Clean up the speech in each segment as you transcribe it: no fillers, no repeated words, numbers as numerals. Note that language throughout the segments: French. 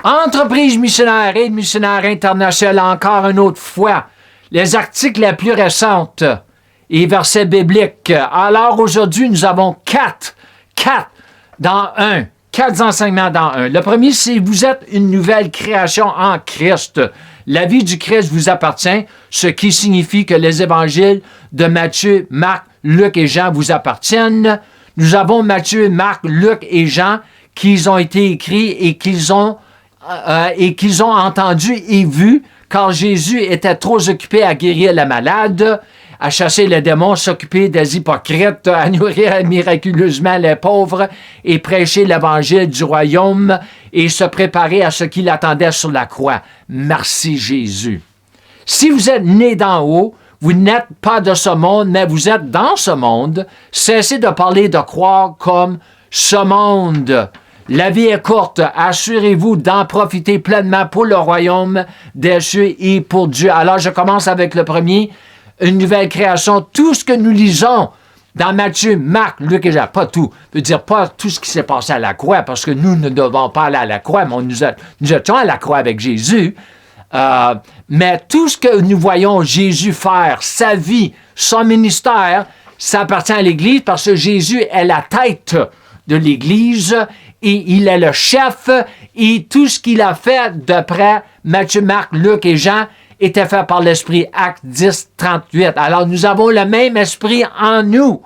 Entreprise missionnaire, aide missionnaire internationale, encore une autre fois. Les articles les plus récents et versets bibliques. Alors aujourd'hui, nous avons quatre enseignements dans un. Le premier, c'est vous êtes une nouvelle création en Christ. La vie du Christ vous appartient, ce qui signifie que les évangiles de Matthieu, Marc, Luc et Jean vous appartiennent. Nous avons Matthieu, Marc, Luc et Jean qui ont été écrits et qu'ils ont entendu et vu quand Jésus était trop occupé à guérir les malades, à chasser les démons, s'occuper des hypocrites, à nourrir miraculeusement les pauvres et prêcher l'évangile du royaume et se préparer à ce qu'il attendait sur la croix. Merci Jésus. Si vous êtes né d'en haut, vous n'êtes pas de ce monde, mais vous êtes dans ce monde, cessez de parler de croire comme ce monde. La vie est courte, assurez-vous d'en profiter pleinement pour le royaume des cieux et pour Dieu. Alors je commence avec le premier, une nouvelle création. Tout ce que nous lisons dans Matthieu, Marc, Luc et Jean, pas tout, veut dire pas tout ce qui s'est passé à la croix, parce que nous ne devons pas aller à la croix, mais nous étions à la croix avec Jésus. Mais tout ce que nous voyons Jésus faire, sa vie, son ministère, ça appartient à l'Église parce que Jésus est la tête de l'Église et il est le chef et tout ce qu'il a fait d'après Matthieu, Marc, Luc et Jean était fait par l'Esprit. Acte 10, 38. Alors nous avons le même esprit en nous.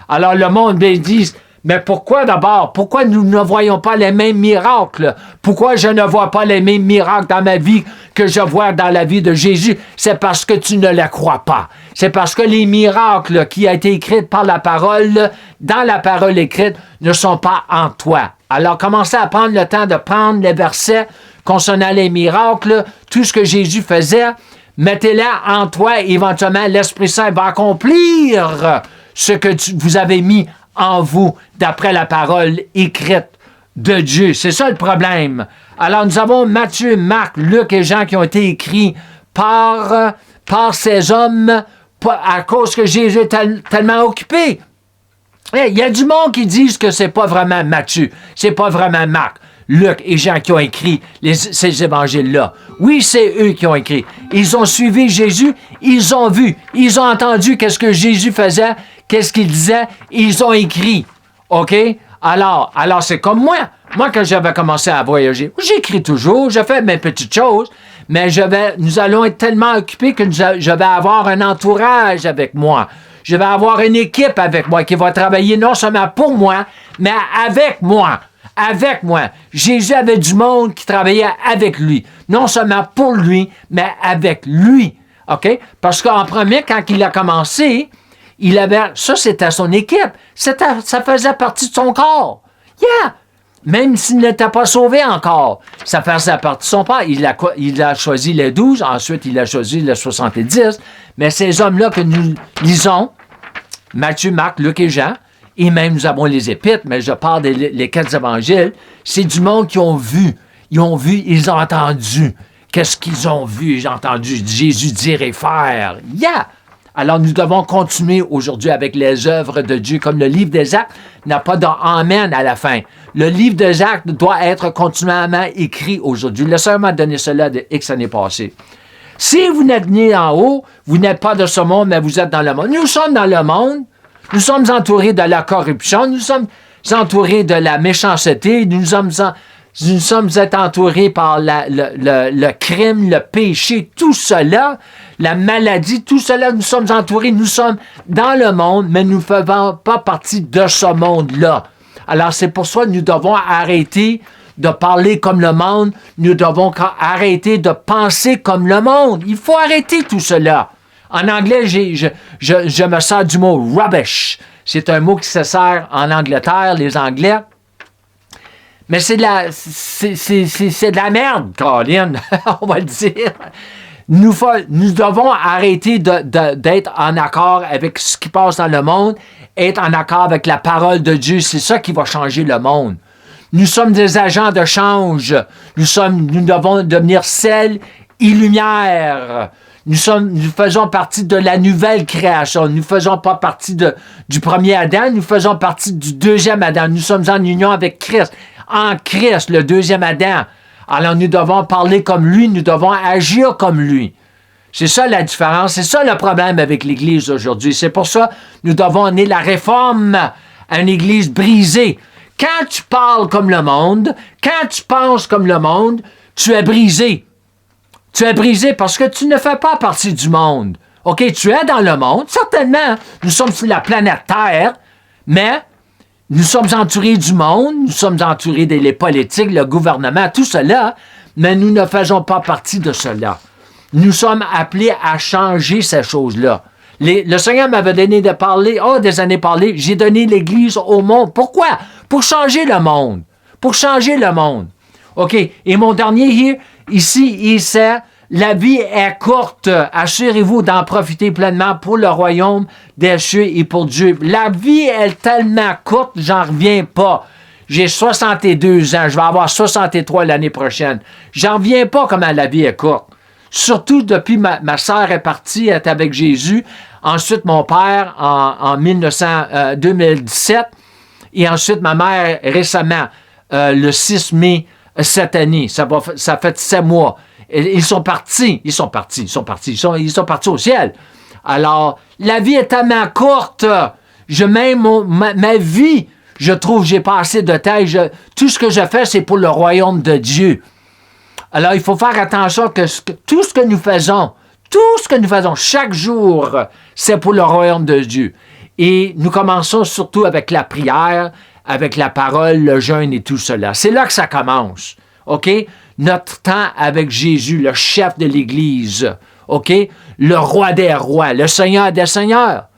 Alors le monde dit, mais pourquoi d'abord? Pourquoi nous ne voyons pas les mêmes miracles? Pourquoi je ne vois pas les mêmes miracles dans ma vie que je vois dans la vie de Jésus? C'est parce que tu ne les crois pas. C'est parce que les miracles qui ont été écrits par la parole, dans la parole écrite, ne sont pas en toi. Alors commencez à prendre le temps de prendre les versets concernant les miracles, tout ce que Jésus faisait, mettez-les en toi et éventuellement l'Esprit Saint va accomplir ce que vous avez mis en vous, d'après la parole écrite de Dieu. C'est ça le problème. Alors, nous avons Matthieu, Marc, Luc et Jean qui ont été écrits par ces hommes à cause que Jésus est tellement occupé. Il y a du monde qui disent que c'est pas vraiment Matthieu, c'est pas vraiment Marc, Luc et Jean qui ont écrit ces évangiles-là. Oui, c'est eux qui ont écrit. Ils ont suivi Jésus, ils ont vu, ils ont entendu qu'est-ce que Jésus faisait, qu'est-ce qu'il disait, ils ont écrit. OK? Alors c'est comme moi. Moi, quand j'avais commencé à voyager, j'écris toujours, je fais mes petites choses, mais nous allons être tellement occupés que je vais avoir un entourage avec moi. Je vais avoir une équipe avec moi qui va travailler non seulement pour moi, mais avec moi. Avec moi. Jésus avait du monde qui travaillait avec lui. Non seulement pour lui, mais avec lui. OK? Parce qu'en premier, quand il a commencé, ça c'était son équipe. Ça faisait partie de son corps. Yeah! Même s'il n'était pas sauvé encore, ça faisait partie de son corps. Il a choisi les 12, ensuite il a choisi les 70. Mais ces hommes-là que nous lisons, Matthieu, Marc, Luc et Jean, et même nous avons les épîtres, mais je parle des 4 évangiles, c'est du monde qui ont vu. Ils ont vu, ils ont entendu. Qu'est-ce qu'ils ont vu? Ils ont entendu Jésus dire et faire. Yeah! Alors, nous devons continuer aujourd'hui avec les œuvres de Dieu, comme le livre des Actes n'a pas d'Amen à la fin. Le livre des Actes doit être continuellement écrit aujourd'hui. Le Seigneur m'a donné cela de X années passées. Si vous n'êtes né en haut, vous n'êtes pas de ce monde, mais vous êtes dans le monde. Nous sommes dans le monde. Nous sommes entourés de la corruption. Nous sommes entourés de la méchanceté. Nous sommes entourés par le crime, le péché, tout cela, la maladie, tout cela, nous sommes entourés, nous sommes dans le monde, mais nous ne faisons pas partie de ce monde-là. Alors, c'est pour ça que nous devons arrêter de parler comme le monde, nous devons arrêter de penser comme le monde. Il faut arrêter tout cela. En anglais, je me sers du mot « rubbish ». C'est un mot qui se sert en Angleterre, les Anglais. Mais c'est de la merde, Colin, on va le dire. Nous devons arrêter d'être en accord avec ce qui passe dans le monde, être en accord avec la parole de Dieu. C'est ça qui va changer le monde. Nous sommes des agents de change. Nous devons devenir sel et lumière. Nous faisons partie de la nouvelle création. Nous ne faisons pas partie du premier Adam. Nous faisons partie du deuxième Adam. Nous sommes en union avec Christ. En Christ, le deuxième Adam. Alors nous devons parler comme lui, nous devons agir comme lui. C'est ça la différence, c'est ça le problème avec l'Église aujourd'hui. C'est pour ça que nous devons amener la réforme à une Église brisée. Quand tu parles comme le monde, quand tu penses comme le monde, tu es brisé. Tu es brisé parce que tu ne fais pas partie du monde. OK, tu es dans le monde, certainement. Nous sommes sur la planète Terre, mais nous sommes entourés du monde, nous sommes entourés des politiques, le gouvernement, tout cela, mais nous ne faisons pas partie de cela. Nous sommes appelés à changer ces choses-là. Le Seigneur m'avait donné de parler, des années parlées, j'ai donné l'Église au monde. Pourquoi? Pour changer le monde. Pour changer le monde. OK, et mon dernier ici, c'est la vie est courte. Assurez-vous d'en profiter pleinement pour le royaume des cieux et pour Dieu. La vie est tellement courte, j'en reviens pas. J'ai 62 ans, je vais avoir 63 l'année prochaine. J'en reviens pas comment la vie est courte. Surtout depuis ma sœur est partie, elle est avec Jésus. Ensuite, mon père en 2017. Et ensuite, ma mère récemment, le 6 mai cette année. Ça fait 7 mois. Ils sont partis au ciel. Alors, la vie est tellement courte. Ma vie, je trouve, j'ai pas assez de temps. Tout ce que je fais, c'est pour le royaume de Dieu. Alors, il faut faire attention que tout ce que nous faisons, chaque jour, c'est pour le royaume de Dieu. Et nous commençons surtout avec la prière, avec la parole, le jeûne et tout cela. C'est là que ça commence. OK? Notre temps avec Jésus, le chef de l'Église. OK? Le roi des rois, le Seigneur des seigneurs.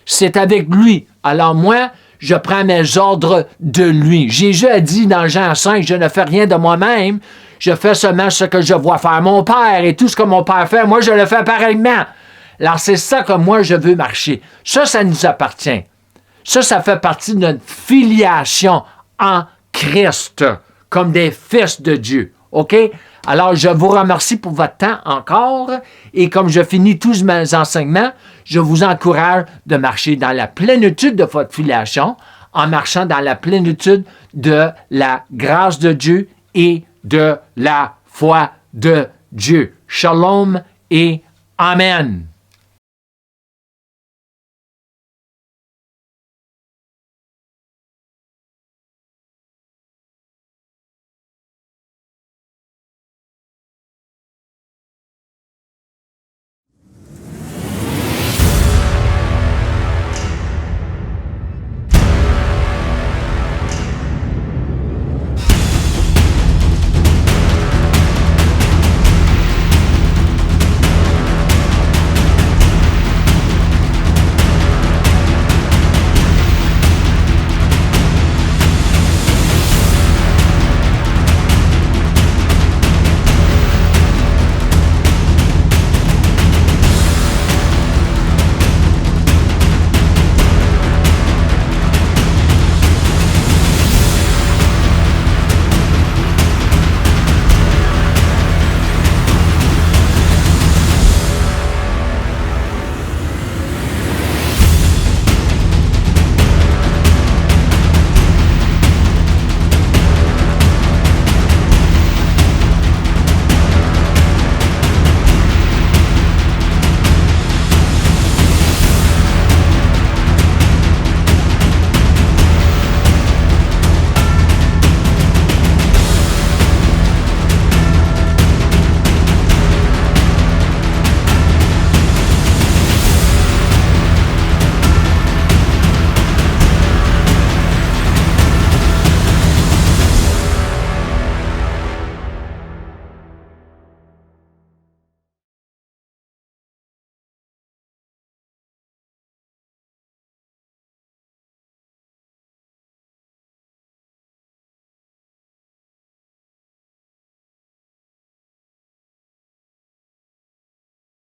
C'est avec lui. Alors moi, je prends mes ordres de lui. Jésus a dit dans Jean 5, je ne fais rien de moi-même, je fais seulement ce que je vois faire mon Père, et tout ce que mon Père fait, moi je le fais pareillement. Alors c'est ça que moi je veux marcher. Ça nous appartient. Ça fait partie de notre filiation en Christ, comme des fils de Dieu. OK? Alors, je vous remercie pour votre temps encore. Et comme je finis tous mes enseignements, je vous encourage de marcher dans la plénitude de votre filiation, en marchant dans la plénitude de la grâce de Dieu et de la foi de Dieu. Shalom et Amen.